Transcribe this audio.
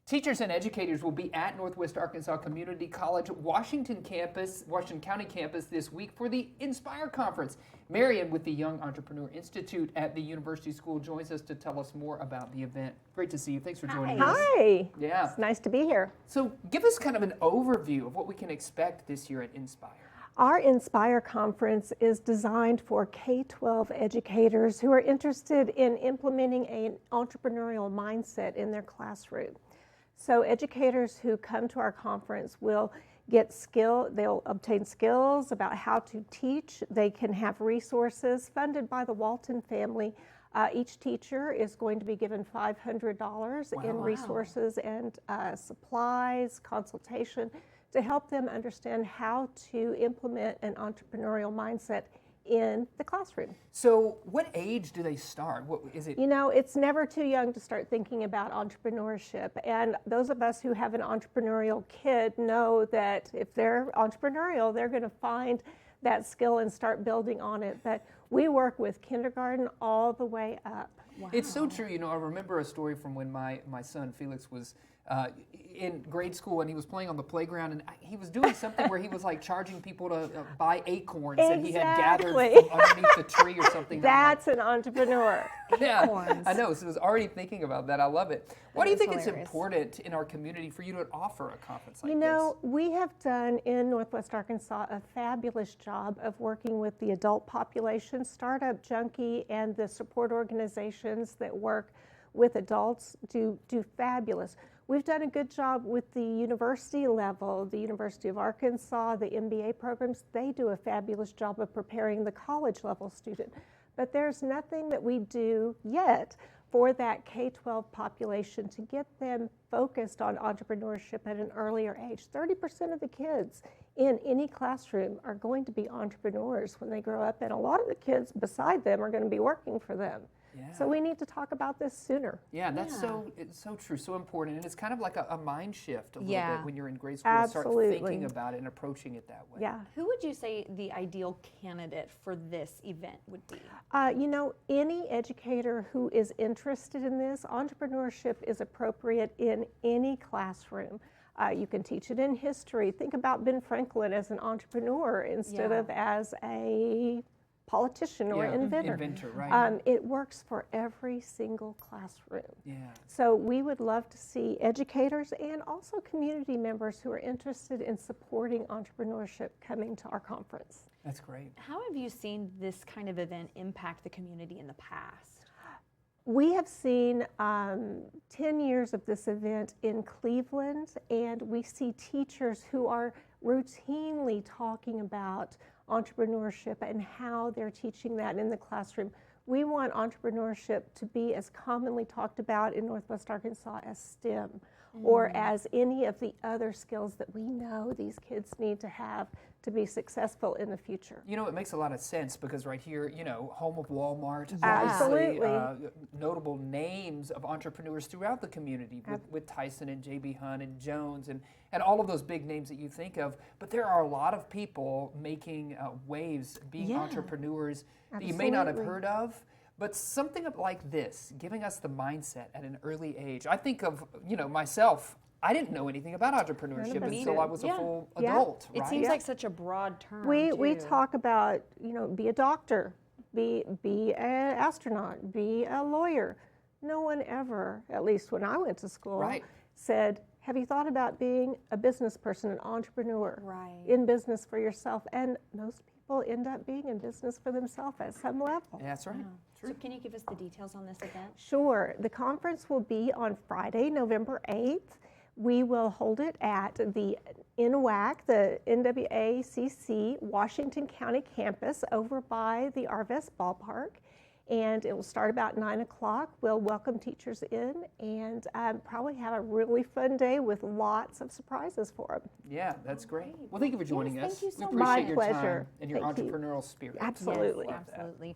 Teachers and educators will be at Northwest Arkansas Community College Washington County campus this week for the Enspire Conference. Marion with the Young Entrepreneur Institute at the University School joins us to tell us more about the event. Great to see you. Thanks for joining us. Hi. Yeah. It's nice to be here. So give us kind of an overview of what we can expect this year at Enspire. Our Enspire Conference is designed for K-12 educators who are interested in implementing an entrepreneurial mindset in their classroom. So educators who come to our conference will they'll obtain skills about how to teach. They can have resources funded by the Walton family. Each teacher is going to be given $500 in resources and supplies, consultation to help them understand how to implement an entrepreneurial mindset in the classroom. So what age do they start? What is it? You know, it's never too young to start thinking about entrepreneurship. And those of us who have an entrepreneurial kid know that if they're entrepreneurial, they're going to find that skill and start building on it. But we work with kindergarten all the way up. Wow. It's so true. You know, I remember a story from when my son Felix was in grade school, and he was playing on the playground, and he was doing something where he was like charging people to buy acorns that he had gathered from underneath the tree or something. That's an entrepreneur. Yeah, Acorns. I know. So I was already thinking about that. I love it. Why do you think hilarious. it's important in our community for you to offer a conference like You know, we have done in Northwest Arkansas a fabulous job of working with the adult population, Startup Junkie, and the support organizations that work with adults do fabulous. We've done a good job with the university level, the University of Arkansas, the MBA programs. They do a fabulous job of preparing the college level student. But there's nothing that we do yet for that K-12 population to get them focused on entrepreneurship at an earlier age. 30% of the kids in any classroom are going to be entrepreneurs when they grow up, and a lot of the kids beside them are going to be working for them. Yeah. So we need to talk about this sooner. Yeah, it's so true, so important, and it's kind of like a mind shift a little bit when you're in grade school to start Absolutely. thinking about it and approaching it that way. Yeah. Who would you say the ideal candidate for this event would be? You know, any educator who is interested in this, entrepreneurship is appropriate in any classroom. You can teach it in history. Think about Ben Franklin as an entrepreneur instead of as a politician or inventor. Right. It works for every single classroom. Yeah. So we would love to see educators and also community members who are interested in supporting entrepreneurship coming to our conference. That's great. How have you seen this kind of event impact the community in the past? We have seen 10 years of this event in Cleveland, and we see teachers who are routinely talking about entrepreneurship and how they're teaching that in the classroom. We want entrepreneurship to be as commonly talked about in Northwest Arkansas as STEM or as any of the other skills that we know these kids need to have to be successful in the future. You know, it makes a lot of sense because right here, you know, home of Walmart, Absolutely. obviously, notable names of entrepreneurs throughout the community with Tyson and J.B. Hunt and Jones and all of those big names that you think of. But there are a lot of people making waves, being entrepreneurs that you may not have heard of. But something like this, giving us the mindset at an early age. I think of, you know, myself, I didn't know anything about entrepreneurship until I was a full adult. It right? seems like such a broad term. We talk about, you know, be a doctor, be an astronaut, be a lawyer. No one ever, at least when I went to school, said, have you thought about being a business person, an entrepreneur, in business for yourself? And most people end up being in business for themselves at some level. Yeah, that's right. So can you give us the details on this event? Sure. The conference will be on Friday, November 8th. We will hold it at the NWAC, the NWACC Washington County campus over by the Arvest Ballpark. And it will start about 9 o'clock. We'll welcome teachers in and probably have a really fun day with lots of surprises for them. Yeah, that's great. Well, thank you for joining us. Thank you so we much. appreciate your My pleasure. time and your Thank you. entrepreneurial spirit. Absolutely. Love that. Absolutely.